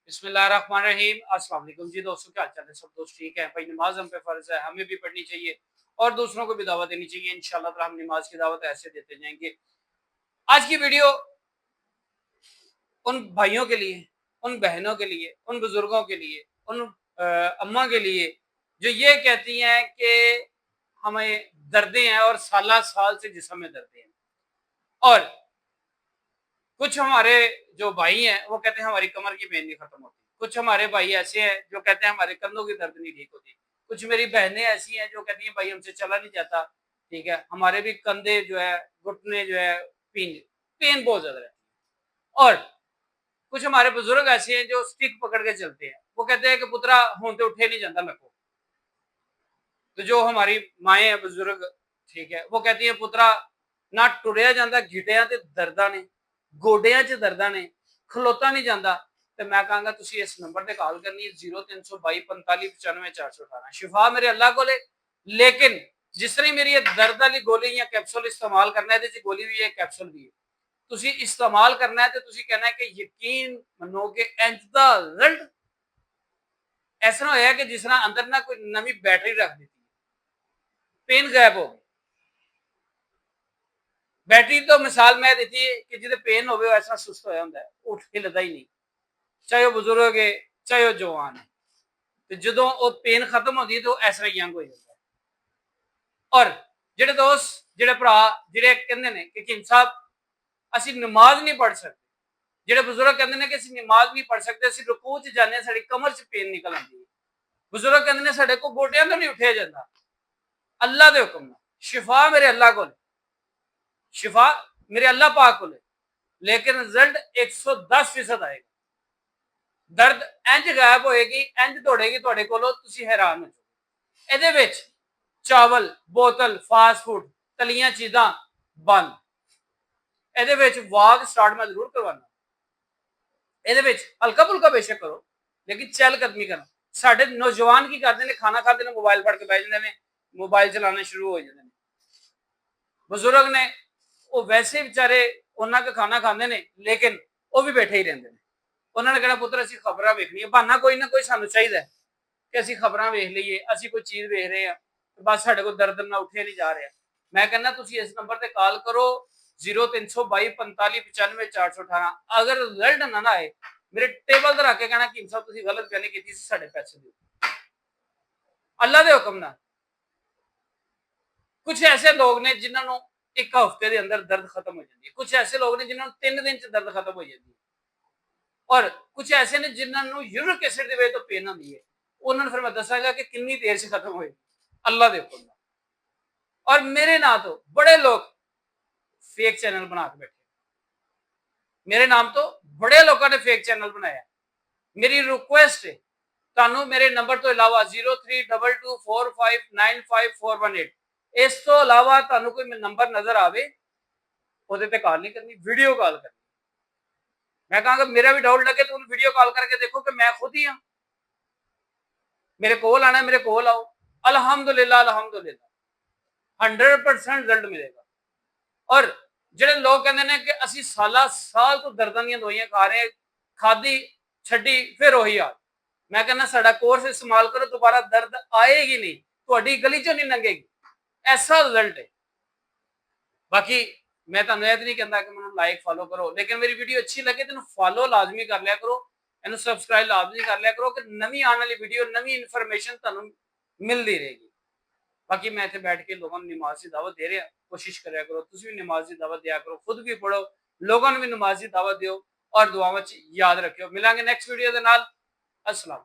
बिस्मिल्लाहिर्रहमानिर्रहीम। अस्सलाम वालेकुम जी दोस्तों, क्या हाल चाल है? सब दोस्त ठीक है भाई? नमाज हम पे फर्ज है, हमें भी पढ़नी चाहिए और दूसरों को भी दावत देनी चाहिए। इंशाल्लाह ताला हम नमाज की दावत ऐसे देते जाएंगे। आज की वीडियो उन भाइयों के लिए, उन बहनों के लिए, उन बुजुर्गों के लिए, उन अम्मा के लिए जो ये कहती हैं कि हमें दर्दें हैं और साल साल से जिस्म में दर्दें हैं। और कुछ हमारे जो भाई हैं वो कहते हैं हमारी कमर की पेन नहीं खत्म होती। कुछ हमारे भाई ऐसे हैं जो कहते हैं हमारे कंधों की दर्द नहीं ठीक होती। कुछ मेरी बहनें ऐसी हैं जो कहती हैं भाई हमसे चला नहीं जाता। ठीक है, हमारे भी कंधे जो है, घुटने जो है, पेन पेन बहुत ज्यादा रहती है। और कुछ हमारे बुजुर्ग ऐसे हैं जो स्टिक पकड़ के चलते हैं। वो कहते हैं कि पुत्रा होते उठे नहीं जाता मेरे को। तो जो हमारी माएँ हैं बुजुर्ग, ठीक है, वो कहती है पुत्रा ना टुरिया जाता, घिटिया ते दर्दां ने, गोडियां च दर्दां ने, खलोता नहीं जाता। तो मैं कहूँगा तुसी इस नंबर ते कॉल करनी है 0322 45 95 418। शिफा मेरे अल्लाह को लेकिन जिस तरह मेरी ये दर्द वाली गोली या कैप्सूल इस्तेमाल करना है, ਇਹਦੇ गोली भी है कैप्सूल भी है। तुसी इस्तेमाल करना है तो तुसी कहना है कि यकीन मनो कि इंज दा रिजल्ट ऐसा ना होया कि जिस तरह अंदर ना कोई नवी बैटरी रख दी, पेन गायब हो गई। बैटरी तो मिसाल मैं दी कि जिसे पेन हो ऐसा सुस्त होया हुंदा है, उठ हिलदा ही नहीं, चाहे वह बुजुर्ग है चाहे वह जवान है। तो जो वो पेन खत्म होती है तो इस तरह यंग हो जाता है। और जेडे दोस्त जेडे भरा जेडे कहंदे ने कि किम साहब असी नमाज नहीं पढ़ सकते, जेडे बुजुर्ग कहंदे ने कि असी नमाज नहीं पढ़ सकते, असी रुकू च जाने साडी कमर च पेन निकल आती है। बुजुर्ग कहंदे ने साडे को गोडियां तो नहीं उठिया जाता। अल्लाह के हुक्म शिफा मेरे अल्लाह को, शिफा मेरे अल्लाह पाक को, लेकिन रिजल्ट 110% आएगा। दर्द इंज गायब होएगी, इंज दौड़ेगी तुहाडे कोलों, तुसी हैरान हो जाओगे। ਇਹਦੇ ਵਿੱਚ ਚਾਵਲ, ਬੋਤਲ, ਫਾਸਟ ਫੂਡ, ਤਲੀਆਂ ਚੀਜ਼ਾਂ ਬੰਦ। ਇਹਦੇ ਵਿੱਚ ਵਾਕ ਸਟਾਰਟ ਮੈਂ ਜ਼ਰੂਰ ਕਰਵਾਉਣਾ। ਇਹਦੇ ਵਿੱਚ ਹਲਕਾ ਫੁਲਕਾ ਬੇਸ਼ੱਕ ਕਰੋ ਲੇਕਿਨ ਚਹਿਲ ਕਦਮੀ ਕਰਨਾ। ਸਾਡੇ ਨੌਜਵਾਨ ਕੀ ਕਰਦੇ ਨੇ, ਖਾਣਾ ਖਾਂਦੇ ਨੇ ਮੋਬਾਈਲ ਫੜ ਕੇ ਬਹਿ ਜਾਂਦੇ ਨੇ, ਮੋਬਾਈਲ ਚਲਾਉਣੇ ਸ਼ੁਰੂ ਹੋ ਜਾਂਦੇ ਨੇ। ਬਜ਼ੁਰਗ ਨੇ ਉਹ ਵੈਸੇ ਵਿਚਾਰੇ ਉਹਨਾਂ ਦਾ ਖਾਣਾ ਖਾਂਦੇ ਨੇ ਲੇਕਿਨ ਉਹ ਵੀ ਬੈਠੇ ਹੀ ਰਹਿੰਦੇ ਨੇ। ਉਹਨਾਂ ਨੇ ਕਹਿਣਾ ਪੁੱਤਰ ਅਸੀਂ ਖਬਰਾਂ ਵੇਖਣੀਆਂ, ਬਹਾਨਾ ਕੋਈ ਨਾ ਕੋਈ ਸਾਨੂੰ ਚਾਹੀਦਾ ਕਿ ਅਸੀਂ ਖਬਰਾਂ ਵੇਖ ਲਈਏ, ਅਸੀਂ ਕੋਈ ਚੀਜ਼ ਵੇਖ ਰਹੇ ਹਾਂ, ਬਸ ਸਾਡੇ ਕੋਲ ਦਰਦ ਨਾ ਉੱਠਿਆ ਨਹੀਂ ਜਾ ਰਿਹਾ। ਮੈਂ ਕਹਿੰਦਾ ਤੁਸੀਂ ਇਸ ਨੰਬਰ ਤੇ ਕਾਲ ਕਰੋ 0322 45 95 418। ਅਗਰ ਰਿਜ਼ਲਟ ਨਾ ਆਏ ਮੇਰੇ ਟੇਬਲ ਤੇ ਰੱਖ ਕੇ ਕਹਿਣਾ ਕਿ ਸਾਹਿਬ ਤੁਸੀਂ ਗਲਤ ਬਿਆਨੀ ਕੀਤੀ ਸੀ, ਸਾਡੇ ਪੈਸੇ ਦਿਓ ਅੱਲਾ ਦੇ ਹੁਕਮ ਨਾਲ। कुछ ऐसे लोग ने जिन्होंने एक हफ्ते के अंदर दर्द खत्म हो जाती है, कुछ ऐसे लोग ने जिन्होंने 3 दिन च दर्द खत्म हो जाती है और कुछ ऐसे ने जिन्होंने यूरिक एसिड की वजह तो पेन आती है। उन्होंने फिर मैं दसागा कि कितनी देर से खत्म होएगी अल्लाह दे हुक्म नाल। और मेरे नाम तो बड़े लोग फेक चैनल बना के बैठे, मेरे नाम तो बड़े लोगों ने फेक चैनल बनाया। मेरी रिक्वेस्ट है ਤੁਹਾਨੂੰ ਮੇਰੇ ਨੰਬਰ ਤੋਂ ਇਲਾਵਾ 0322459541 ਇਸ ਤੋਂ ਇਲਾਵਾ ਤੁਹਾਨੂੰ ਕੋਈ ਨੰਬਰ ਨਜ਼ਰ ਆਵੇ ਉਹਦੇ ਤੇ ਕਾਲ ਨਹੀਂ ਕਰਨੀ, ਵੀਡੀਓ ਕਾਲ ਕਰਨੀ। मैं कहांगा मेरा भी डाउट लगे तो वीडियो कॉल करके देखो कि मैं खुद ही हाँ, मेरे कोल आना है, मेरे कोल आओ। अल्हम्दुलिल्लाह अल्हम्दुलिल्लाह 100% रिजल्ट मिलेगा। और ਜਿਹੜੇ ਲੋਕ ਕਹਿੰਦੇ ਨੇ ਕਿ ਅਸੀਂ ਸਾਲ ਤੋਂ ਦਰਦਾਂ ਦੀਆਂ ਦਵਾਈਆਂ ਖਾ ਰਹੇ, ਖਾਦੀ ਛੱਡੀ ਫਿਰ ਉਹੀ ਹਾਲ। मैं कहना साडा कोर्स इस्तेमाल करो, दोबारा दर्द आएगी नहीं, ਤੁਹਾਡੀ गली चो नहीं लंघेगी, ऐसा रिजल्ट है। बाकी मैं ਤੁਹਾਨੂੰ ਇਹ नहीं कहता कि ਮੈਨੂੰ लाइक फॉलो करो, लेकिन मेरी वीडियो अच्छी लगे तो फॉलो लाजमी कर लिया करो, ਇਹਨੂੰ सब्सक्राइब लाजमी कर लिया करो कि नवी आने वाली वीडियो नवी इन्फॉर्मेशन ਤੁਹਾਨੂੰ मिलती रहेगी। बाकी मैं इतने बैठ के लोगों को नमाज की दावत दे रहा, कोशिश करा करो तुम भी नमाज की दावत दिया करो, खुद भी पढ़ो, लोगों ने भी नमाज की दावत दो और दुआवां याद रखियो। मिलांगे नेक्स्ट वीडियो के नाल। अस्सलाम।